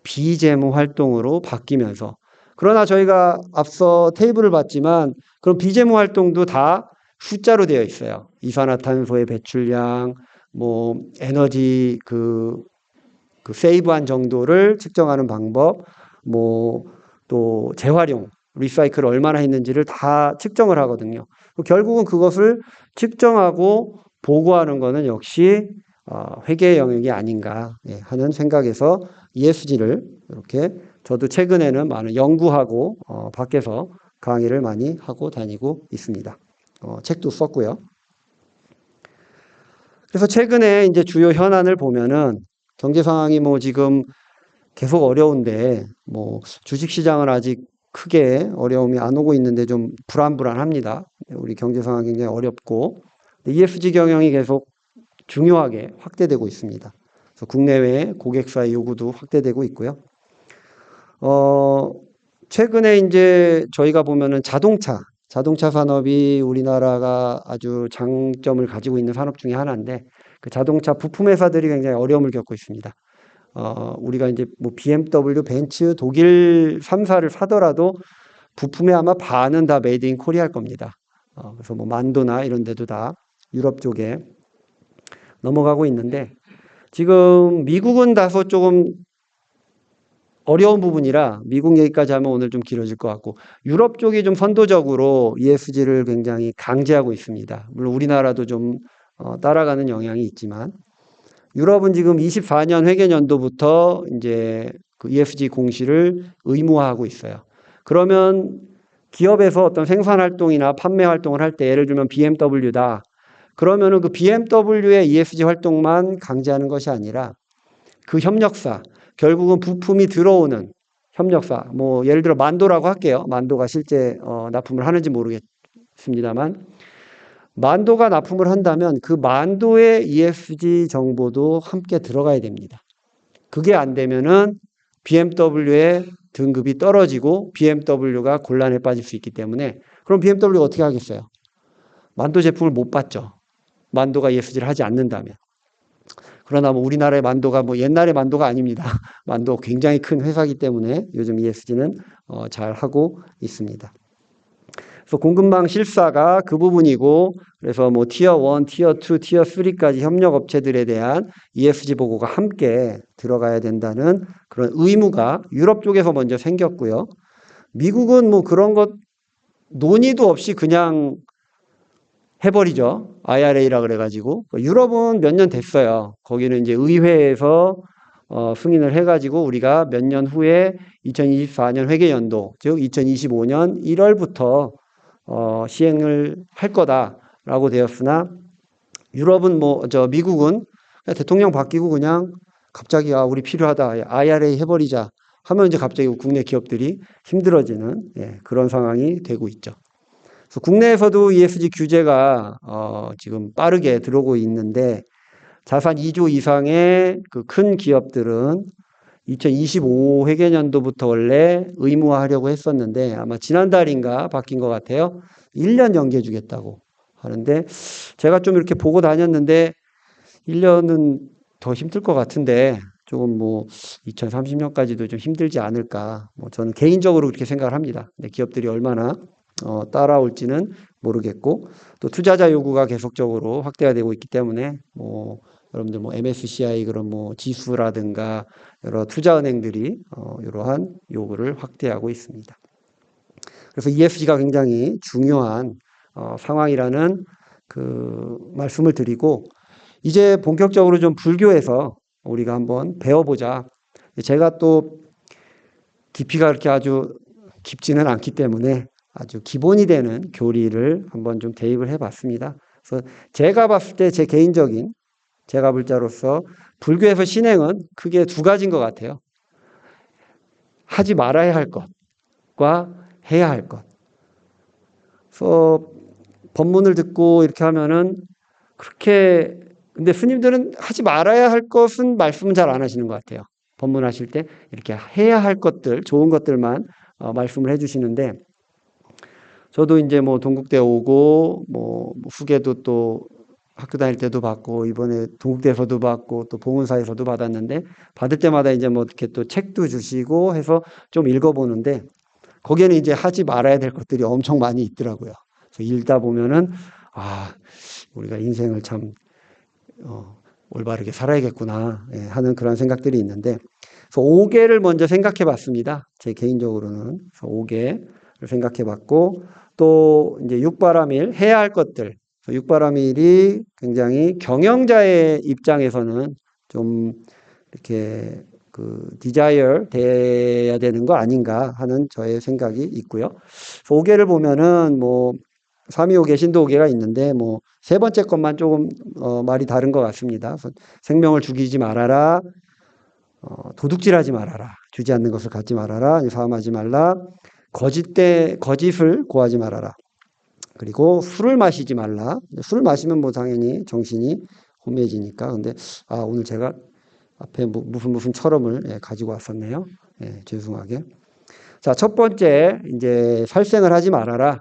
비재무 활동으로 바뀌면서, 그러나 저희가 앞서 테이블을 봤지만 그럼 비재무 활동도 다 숫자로 되어 있어요. 이산화탄소의 배출량, 뭐 에너지 그 세이브한 정도를 측정하는 방법, 뭐 또 재활용, 리사이클을 얼마나 했는지를 다 측정을 하거든요. 결국은 그것을 측정하고 보고하는 것은 역시 회계의 영역이 아닌가 하는 생각에서 ESG를 이렇게 저도 최근에는 많은 연구하고 밖에서 강의를 많이 하고 다니고 있습니다. 책도 썼고요. 그래서 최근에 이제 주요 현안을 보면은 경제 상황이 뭐 지금 계속 어려운데 뭐 주식 시장은 아직 크게 어려움이 안 오고 있는데 좀 불안합니다. 우리 경제 상황이 굉장히 어렵고 ESG 경영이 계속 중요하게 확대되고 있습니다. 그래서 국내외 고객사의 요구도 확대되고 있고요. 최근에 이제 저희가 보면은 자동차 산업이 우리나라가 아주 장점을 가지고 있는 산업 중에 하나인데 그 자동차 부품 회사들이 굉장히 어려움을 겪고 있습니다. 우리가 이제 뭐 BMW, 벤츠, 독일 3사를 사더라도 부품의 아마 반은 다 메이드 인 코리아일 겁니다. 그래서 뭐 만도나 이런 데도 다 유럽 쪽에 넘어가고 있는데 지금 미국은 다소 조금 어려운 부분이라 미국 얘기까지 하면 오늘 좀 길어질 것 같고 유럽 쪽이 좀 선도적으로 ESG를 굉장히 강제하고 있습니다. 물론 우리나라도 좀 따라가는 영향이 있지만 유럽은 지금 24년 회계연도부터 이제 그 ESG 공시를 의무화하고 있어요. 그러면 기업에서 어떤 생산 활동이나 판매 활동을 할 때 예를 들면 BMW다. 그러면은 그 BMW의 ESG 활동만 강제하는 것이 아니라 그 협력사, 결국은 부품이 들어오는 협력사, 뭐 예를 들어 만도라고 할게요. 만도가 실제 납품을 하는지 모르겠습니다만 만도가 납품을 한다면 그 만도의 ESG 정보도 함께 들어가야 됩니다. 그게 안 되면은 BMW의 등급이 떨어지고 BMW가 곤란에 빠질 수 있기 때문에 그럼 BMW가 어떻게 하겠어요? 만도 제품을 못 받죠. 만도가 ESG를 하지 않는다면. 그러나 뭐 우리나라의 만도가 뭐 옛날의 만도가 아닙니다. 만도 굉장히 큰 회사이기 때문에 요즘 ESG는 잘 하고 있습니다. 그래서 공급망 실사가 그 부분이고 그래서 뭐 티어 1, 티어 2, 티어 3까지 협력 업체들에 대한 ESG 보고가 함께 들어가야 된다는 그런 의무가 유럽 쪽에서 먼저 생겼고요. 미국은 뭐 그런 것 논의도 없이 그냥 해버리죠. IRA라 그래가지고. 유럽은 몇 년 됐어요. 거기는 이제 의회에서 승인을 해가지고 우리가 몇 년 후에 2024년 회계연도, 즉 2025년 1월부터 시행을 할 거다라고 되었으나 유럽은 미국은 대통령 바뀌고 그냥 갑자기 우리 필요하다. IRA 해버리자. 하면 이제 갑자기 국내 기업들이 힘들어지는 그런 상황이 되고 있죠. 그래서 국내에서도 ESG 규제가 지금 빠르게 들어오고 있는데 자산 2조 이상의 그 큰 기업들은 2025 회계년도부터 원래 의무화하려고 했었는데 아마 지난달인가 바뀐 것 같아요. 1년 연기해 주겠다고 하는데 제가 좀 이렇게 보고 다녔는데 1년은 더 힘들 것 같은데 조금 뭐 2030년까지도 좀 힘들지 않을까. 뭐 저는 개인적으로 그렇게 생각을 합니다. 근데 기업들이 얼마나 따라올지는 모르겠고 또 투자자 요구가 계속적으로 확대가 되고 있기 때문에 뭐 여러분들 뭐 MSCI 그런 뭐 지수라든가 여러 투자은행들이 이러한 요구를 확대하고 있습니다. 그래서 ESG가 굉장히 중요한 상황이라는 그 말씀을 드리고 이제 본격적으로 좀 불교에서 우리가 한번 배워보자. 제가 또 깊이가 그렇게 아주 깊지는 않기 때문에 아주 기본이 되는 교리를 한번 좀 대입을 해봤습니다. 그래서 제가 봤을 때 제 개인적인 제가 불자로서 불교에서 신행은 크게 두 가지인 것 같아요. 하지 말아야 할 것과 해야 할 것. 그래서 법문을 듣고 이렇게 하면은 그렇게 근데 스님들은 하지 말아야 할 것은 말씀은 잘 안 하시는 것 같아요. 법문하실 때 이렇게 해야 할 것들, 좋은 것들만 말씀을 해주시는데 저도 이제 뭐 동국대 오고 뭐 후계도 또 학교 다닐 때도 받고 이번에 동국대에서도 받고 또 봉은사에서도 받았는데 받을 때마다 이제 뭐 이렇게 또 책도 주시고 해서 좀 읽어보는데 거기에는 이제 하지 말아야 될 것들이 엄청 많이 있더라고요. 그래서 읽다 보면은 우리가 인생을 참 올바르게 살아야겠구나 하는 그런 생각들이 있는데 그래서 5개를 먼저 생각해 봤습니다. 제 개인적으로는. 그래서 5개를 생각해 봤고 또 이제 육바라밀 해야 할 것들. 육바라밀이 굉장히 경영자의 입장에서는 좀 이렇게 그 디자이어 돼야 되는 거 아닌가 하는 저의 생각이 있고요. 5개를 보면은 뭐 삼위오계, 신도오계가 있는데 뭐 세 번째 것만 조금 말이 다른 것 같습니다. 생명을 죽이지 말아라, 도둑질하지 말아라, 주지 않는 것을 갖지 말아라, 사함하지 말라, 거짓을 고하지 말아라. 그리고 술을 마시지 말라. 술을 마시면 뭐 당연히 정신이 혼미해지니까. 근데 오늘 제가 앞에 무슨 철험을 가지고 왔었네요. 죄송하게. 자, 첫 번째 이제 살생을 하지 말아라.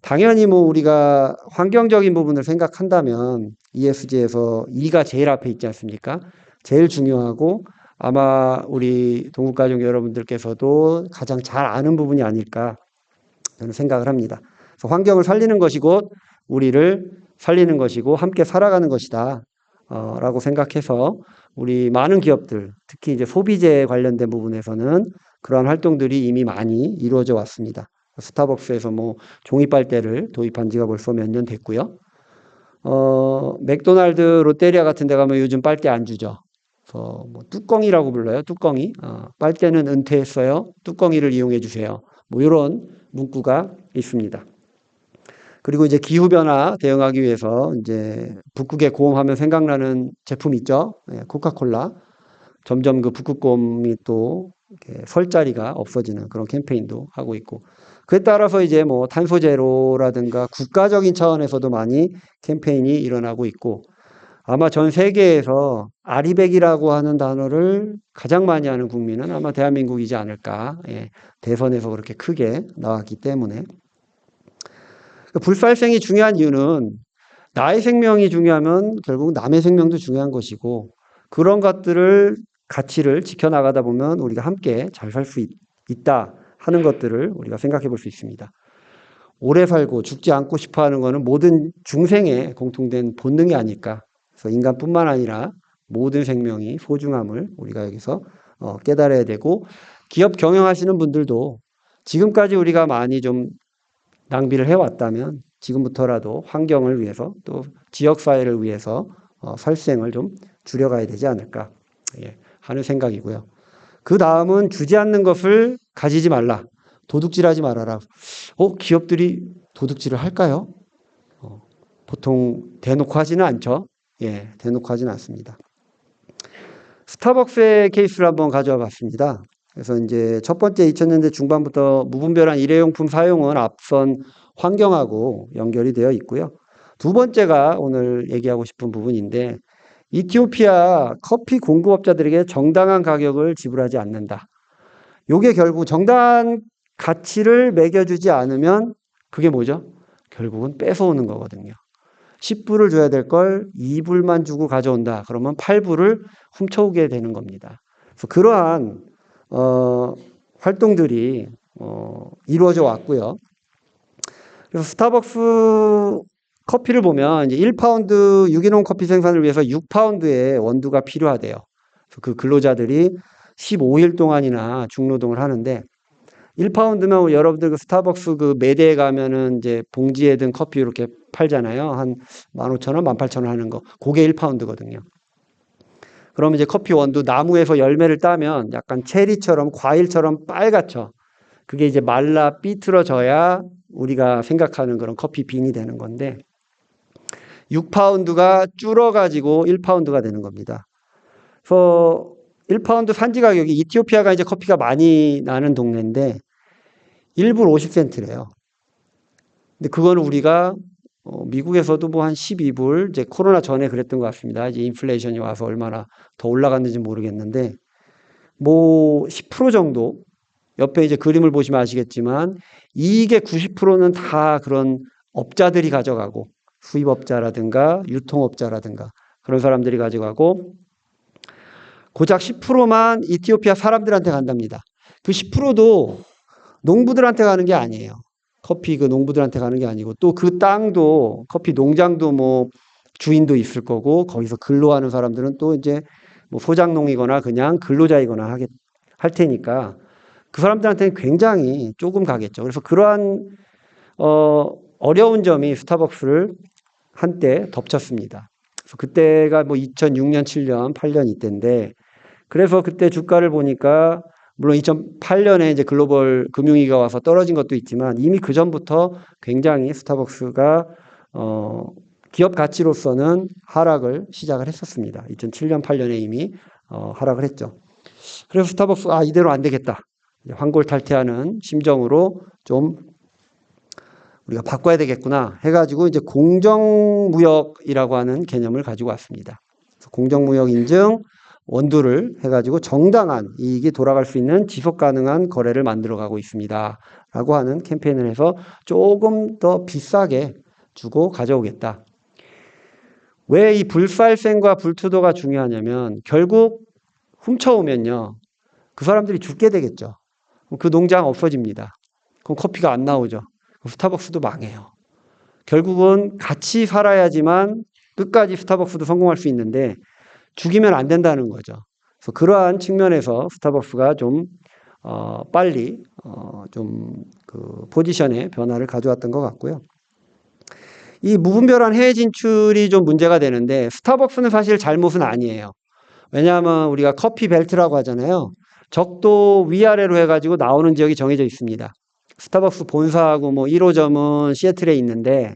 당연히 뭐 우리가 환경적인 부분을 생각한다면 ESG에서 이가 제일 앞에 있지 않습니까? 제일 중요하고 아마 우리 동국가족 여러분들께서도 가장 잘 아는 부분이 아닐까 저는 생각을 합니다. 그래서 환경을 살리는 것이 곧 우리를 살리는 것이고 함께 살아가는 것이다. 라고 생각해서 우리 많은 기업들, 특히 이제 소비재 관련된 부분에서는 그러한 활동들이 이미 많이 이루어져 왔습니다. 스타벅스에서 뭐 종이 빨대를 도입한 지가 벌써 몇 년 됐고요. 맥도날드, 롯데리아 같은 데 가면 요즘 빨대 안 주죠. 그래서 뭐 뚜껑이라고 불러요. 뚜껑이. 빨대는 은퇴했어요. 뚜껑이를 이용해 주세요. 뭐 이런 문구가 있습니다. 그리고 이제 기후변화 대응하기 위해서 이제 북극의 고온하면 생각나는 제품 있죠. 코카콜라. 점점 그 북극곰이 또 설 자리가 없어지는 그런 캠페인도 하고 있고. 그에 따라서 이제 뭐 탄소 제로라든가 국가적인 차원에서도 많이 캠페인이 일어나고 있고 아마 전 세계에서 아리백이라고 하는 단어를 가장 많이 하는 국민은 아마 대한민국이지 않을까. 대선에서 그렇게 크게 나왔기 때문에. 불살생이 중요한 이유는 나의 생명이 중요하면 결국 남의 생명도 중요한 것이고 그런 것들을 가치를 지켜나가다 보면 우리가 함께 잘 살 수 있다 하는 것들을 우리가 생각해 볼 수 있습니다. 오래 살고 죽지 않고 싶어 하는 것은 모든 중생의 공통된 본능이 아닐까. 그래서 인간뿐만 아니라 모든 생명이 소중함을 우리가 여기서 깨달아야 되고 기업 경영하시는 분들도 지금까지 우리가 많이 좀 낭비를 해왔다면 지금부터라도 환경을 위해서 또 지역사회를 위해서 살생을 좀 줄여가야 되지 않을까 하는 생각이고요. 그 다음은 주지 않는 것을 가지지 말라. 도둑질하지 말아라. 기업들이 도둑질을 할까요? 보통 대놓고 하지는 않죠. 대놓고 하지는 않습니다. 스타벅스의 케이스를 한번 가져와 봤습니다. 그래서 이제 첫 번째 2000년대 중반부터 무분별한 일회용품 사용은 앞선 환경하고 연결이 되어 있고요. 두 번째가 오늘 얘기하고 싶은 부분인데, 이티오피아 커피 공급업자들에게 정당한 가격을 지불하지 않는다. 요게 결국 정당한 가치를 매겨주지 않으면 그게 뭐죠? 결국은 뺏어오는 거거든요. 10불을 줘야 될 걸 2불만 주고 가져온다. 그러면 8불을 훔쳐오게 되는 겁니다. 그래서 그러한 활동들이 이루어져 왔고요. 그래서 스타벅스 커피를 보면 이제 1파운드 유기농 커피 생산을 위해서 6파운드의 원두가 필요하대요. 그래서 그 근로자들이 15일 동안이나 중노동을 하는데, 1파운드면 여러분들 그 스타벅스 그 매대에 가면은 이제 봉지에 든 커피 이렇게 팔잖아요. 한 15,000원, 18,000원 하는 거. 그게 1파운드거든요. 그러면 이제 커피 원두 나무에서 열매를 따면 약간 체리처럼 과일처럼 빨갛죠. 그게 이제 말라 삐뚤어져야 우리가 생각하는 그런 커피 빈이 되는 건데, 6파운드가 줄어가지고 1파운드가 되는 겁니다. 그래서 1파운드 산지 가격이, 이티오피아가 이제 커피가 많이 나는 동네인데 1불 50센트래요. 근데 그거는 우리가 미국에서도 뭐 한 12불, 이제 코로나 전에 그랬던 것 같습니다. 이제 인플레이션이 와서 얼마나 더 올라갔는지 모르겠는데, 뭐 10% 정도, 옆에 이제 그림을 보시면 아시겠지만 이익의 90%는 다 그런 업자들이 가져가고, 수입업자라든가 유통업자라든가 그런 사람들이 가져가고, 고작 10%만 이티오피아 사람들한테 간답니다. 그 10%도 농부들한테 가는 게 아니에요. 커피 그 농부들한테 가는 게 아니고, 또 그 땅도, 커피 농장도 뭐 주인도 있을 거고, 거기서 근로하는 사람들은 또 이제 뭐 소작농이거나 그냥 근로자이거나 할 테니까 그 사람들한테는 굉장히 조금 가겠죠. 그래서 그러한 어려운 점이 스타벅스를 한때 덮쳤습니다. 그래서 그때가 뭐 2006년, 7년, 8년 이때인데, 그래서 그때 주가를 보니까 물론 2008년에 이제 글로벌 금융위기가 와서 떨어진 것도 있지만 이미 그 전부터 굉장히 스타벅스가 기업 가치로서는 하락을 시작을 했었습니다. 2007년, 8년에 이미 하락을 했죠. 그래서 스타벅스 이대로 안 되겠다. 환골탈태하는 심정으로 좀 우리가 바꿔야 되겠구나 해가지고 이제 공정무역이라고 하는 개념을 가지고 왔습니다. 공정무역 인증 원두를 해가지고 정당한 이익이 돌아갈 수 있는 지속 가능한 거래를 만들어가고 있습니다. 라고 하는 캠페인을 해서 조금 더 비싸게 주고 가져오겠다. 왜 이 불살생과 불투도가 중요하냐면, 결국 훔쳐오면요, 그 사람들이 죽게 되겠죠. 그 농장 없어집니다. 그럼 커피가 안 나오죠. 스타벅스도 망해요. 결국은 같이 살아야지만 끝까지 스타벅스도 성공할 수 있는데 죽이면 안 된다는 거죠. 그래서 그러한 측면에서 스타벅스가 좀 빨리 좀 그 포지션의 변화를 가져왔던 것 같고요. 이 무분별한 해외 진출이 좀 문제가 되는데, 스타벅스는 사실 잘못은 아니에요. 왜냐하면 우리가 커피 벨트라고 하잖아요. 적도 위아래로 해가지고 나오는 지역이 정해져 있습니다. 스타벅스 본사하고 뭐 1호점은 시애틀에 있는데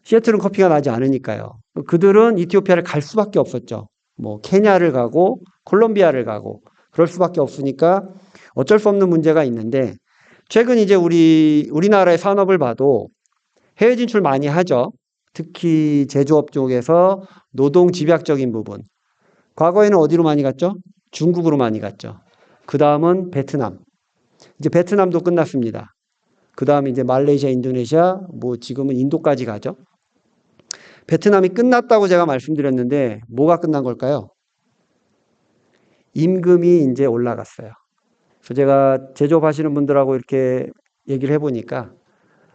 시애틀은 커피가 나지 않으니까요. 그들은 이티오피아를 갈 수밖에 없었죠. 뭐 케냐를 가고 콜롬비아를 가고 그럴 수밖에 없으니까 어쩔 수 없는 문제가 있는데, 최근 이제 우리나라의 산업을 봐도 해외 진출 많이 하죠. 특히 제조업 쪽에서 노동 집약적인 부분. 과거에는 어디로 많이 갔죠? 중국으로 많이 갔죠. 그 다음은 베트남. 이제 베트남도 끝났습니다. 그 다음에 이제 말레이시아, 인도네시아, 뭐 지금은 인도까지 가죠. 베트남이 끝났다고 제가 말씀드렸는데 뭐가 끝난 걸까요? 임금이 이제 올라갔어요. 그래서 제가 제조업 하시는 분들하고 이렇게 얘기를 해보니까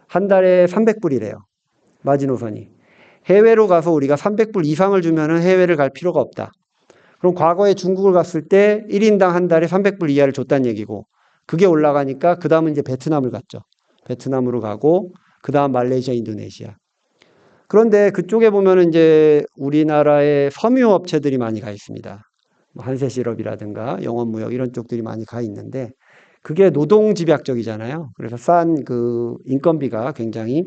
한 달에 300불이래요. 마지노선이. 해외로 가서 우리가 300불 이상을 주면은 해외를 갈 필요가 없다. 그럼 과거에 중국을 갔을 때 1인당 한 달에 300불 이하를 줬다는 얘기고, 그게 올라가니까 그 다음은 이제 베트남을 갔죠. 베트남으로 가고 그 다음 말레이시아, 인도네시아. 그런데 그쪽에 보면은 이제 우리나라의 섬유 업체들이 많이 가 있습니다. 한세실업이라든가 영원무역 이런 쪽들이 많이 가 있는데, 그게 노동 집약적이잖아요. 그래서 싼 그 인건비가 굉장히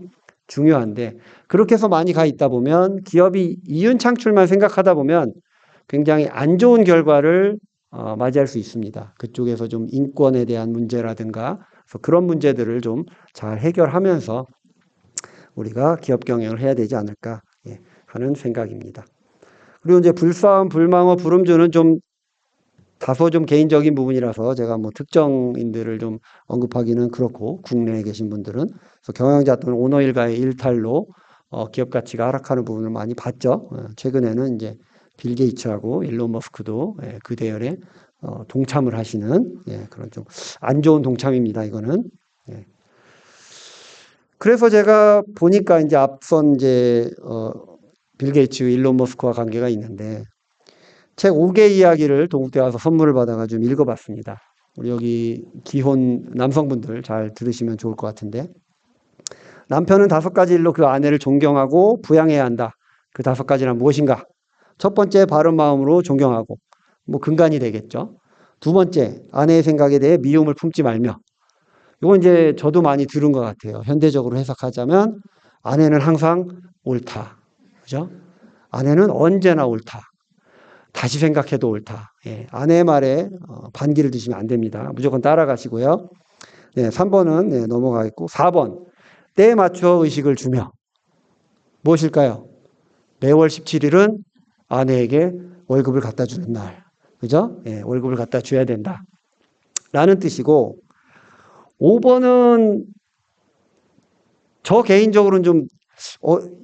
중요한데, 그렇게 해서 많이 가 있다 보면 기업이 이윤 창출만 생각하다 보면 굉장히 안 좋은 결과를 맞이할 수 있습니다. 그쪽에서 좀 인권에 대한 문제라든가 그래서 그런 문제들을 좀 잘 해결하면서 우리가 기업 경영을 해야 되지 않을까 하는 생각입니다. 그리고 이제 불싸움, 불망어, 불음주는 좀 다소 좀 개인적인 부분이라서 제가 뭐 특정인들을 좀 언급하기는 그렇고 국내에 계신 분들은 그래서 경영자 또는 오너 일가의 일탈로 기업 가치가 하락하는 부분을 많이 봤죠. 최근에는 이제 빌 게이츠하고 일론 머스크도 그 대열에 동참을 하시는 그런 좀 안 좋은 동참입니다. 이거는. 그래서 제가 보니까 이제 앞선 이제 빌 게이츠, 일론 머스크와 관계가 있는데 책 5개 이야기를 동국대 와서 선물을 받아가지고 좀 읽어봤습니다. 우리 여기 기혼 남성분들 잘 들으시면 좋을 것 같은데 남편은 5가지 일로 그 아내를 존경하고 부양해야 한다. 그 5가지는 무엇인가? 첫 번째, 바른 마음으로 존경하고 뭐 근간이 되겠죠. 두 번째, 아내의 생각에 대해 미움을 품지 말며 이건 이제 저도 많이 들은 것 같아요. 현대적으로 해석하자면 아내는 항상 옳다. 그죠? 아내는 언제나 옳다. 다시 생각해도 옳다. 아내의 말에 반기를 드시면 안 됩니다. 무조건 따라가시고요. 3번은 넘어가겠고 4번 때에 맞춰 의식을 주며 무엇일까요? 매월 17일은 아내에게 월급을 갖다 주는 날. 그죠? 월급을 갖다 줘야 된다. 라는 뜻이고 5번은 저 개인적으로는 좀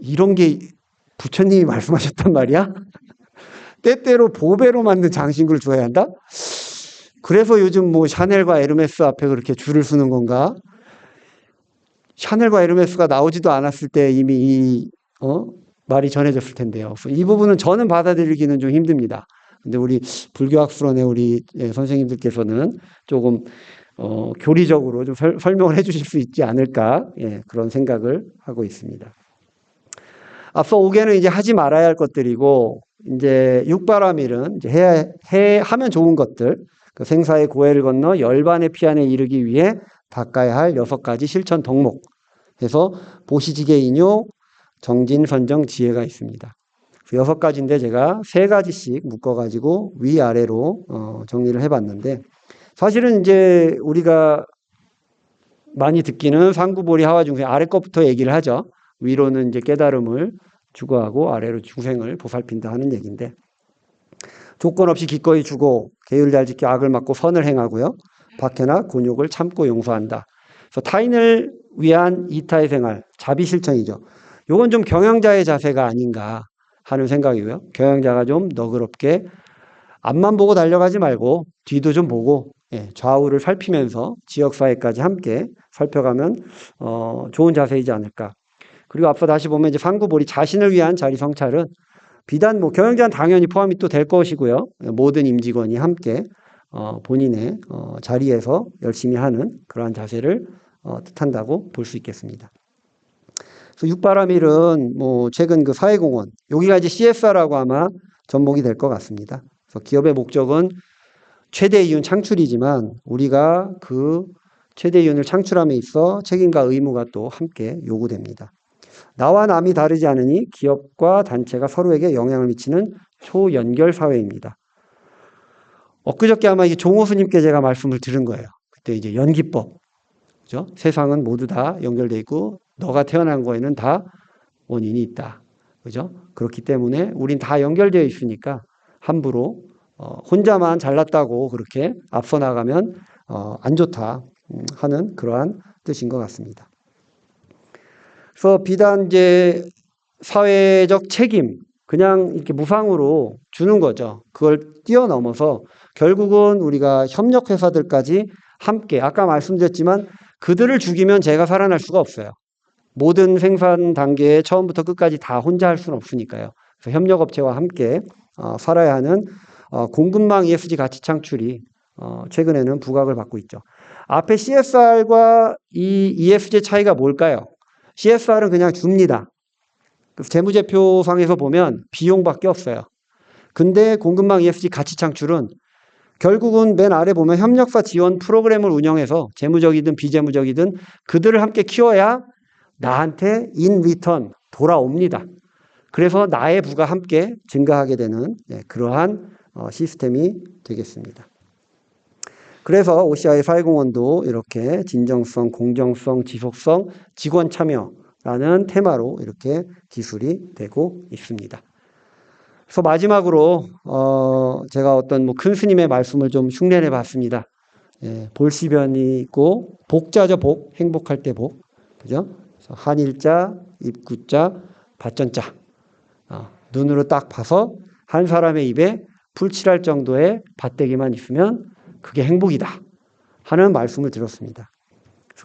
이런 게 부처님이 말씀하셨단 말이야? 때때로 보배로 만든 장신구를 줘야 한다? 그래서 요즘 뭐 샤넬과 에르메스 앞에 그렇게 줄을 서는 건가? 샤넬과 에르메스가 나오지도 않았을 때 이미 이 말이 전해졌을 텐데요. 이 부분은 저는 받아들이기는 좀 힘듭니다. 근데 우리 불교학술원의 우리 선생님들께서는 조금 교리적으로 좀 설명을 해주실 수 있지 않을까 그런 생각을 하고 있습니다. 앞서 5개는 이제 하지 말아야 할 것들이고 이제 육바라밀은 이제 하면 좋은 것들, 그 생사의 고해를 건너 열반의 피안에 이르기 위해 닦아야 할 6가지 실천 덕목 해서 보시지계 인요, 정진, 선정, 지혜가 있습니다. 6가지인데 제가 3가지씩 묶어가지고 위아래로 정리를 해봤는데 사실은 이제 우리가 많이 듣기는 상구보리 하와중생 아래 것부터 얘기를 하죠. 위로는 이제 깨달음을 추구하고 아래로 중생을 보살핀다 하는 얘기인데 조건 없이 기꺼이 주고 계율 잘 지켜 악을 막고 선을 행하고요. 박해나 곤욕을 참고 용서한다. 그래서 타인을 위한 이타의 생활, 자비 실천이죠. 이건 좀 경영자의 자세가 아닌가 하는 생각이고요. 경영자가 좀 너그럽게 앞만 보고 달려가지 말고 뒤도 좀 보고 좌우를 살피면서 지역사회까지 함께 살펴가면 좋은 자세이지 않을까. 그리고 앞서 다시 보면 이제 상구보리 자신을 위한 자리 성찰은 비단 뭐 경영자는 당연히 포함이 또 될 것이고요. 모든 임직원이 함께 본인의 자리에서 열심히 하는 그러한 자세를 뜻한다고 볼 수 있겠습니다. 그래서 육바라밀은 뭐 최근 그 사회공헌 여기가 이제 CSR라고 아마 접목이 될 것 같습니다. 그래서 기업의 목적은 최대 이윤 창출이지만 우리가 그 최대 이윤을 창출함에 있어 책임과 의무가 또 함께 요구됩니다. 나와 남이 다르지 않으니 기업과 단체가 서로에게 영향을 미치는 초연결 사회입니다. 엊그저께 아마 이 종호수님께 제가 말씀을 들은 거예요. 그때 이제 연기법, 그죠? 세상은 모두 다 연결돼 있고 너가 태어난 거에는 다 원인이 있다, 그죠? 그렇기 때문에 우린 다 연결되어 있으니까 함부로 혼자만 잘났다고 그렇게 앞서 나가면 안 좋다 하는 그러한 뜻인 것 같습니다. 그래서 비단 이제 사회적 책임 그냥 이렇게 무상으로 주는 거죠. 그걸 뛰어넘어서 결국은 우리가 협력 회사들까지 함께 아까 말씀드렸지만 그들을 죽이면 제가 살아날 수가 없어요. 모든 생산 단계에 처음부터 끝까지 다 혼자 할 수는 없으니까요. 그래서 협력업체와 함께 살아야 하는 공급망 ESG 가치 창출이 최근에는 부각을 받고 있죠. 앞에 CSR과 이 ESG 차이가 뭘까요? CSR은 그냥 줍니다. 재무제표상에서 보면 비용밖에 없어요. 근데 공급망 ESG 가치 창출은 결국은 맨 아래 보면 협력사 지원 프로그램을 운영해서 재무적이든 비재무적이든 그들을 함께 키워야 나한테 인 리턴 돌아옵니다. 그래서 나의 부가 함께 증가하게 되는 그러한 시스템이 되겠습니다. 그래서 OCI 410도 이렇게 진정성, 공정성, 지속성, 직원 참여라는 테마로 이렇게 기술이 되고 있습니다. 그래서 마지막으로 제가 어떤 큰 스님의 말씀을 좀 흉내내 봤습니다. 볼시변이 있고 복자죠. 복, 행복할 때 복, 그죠? 한일자, 입구자, 밭전자. 눈으로 딱 봐서 한 사람의 입에 풀칠할 정도의 밭대기만 있으면 그게 행복이다 하는 말씀을 들었습니다.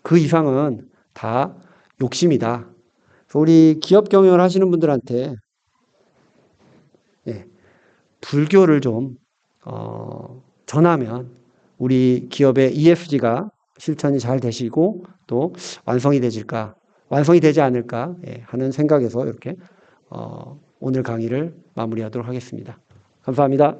그 이상은 다 욕심이다. 우리 기업 경영을 하시는 분들한테 불교를 좀 전하면 우리 기업의 ESG가 실천이 잘 되시고 또 완성이 되지 않을까 하는 생각에서 이렇게 오늘 강의를 마무리하도록 하겠습니다. 감사합니다.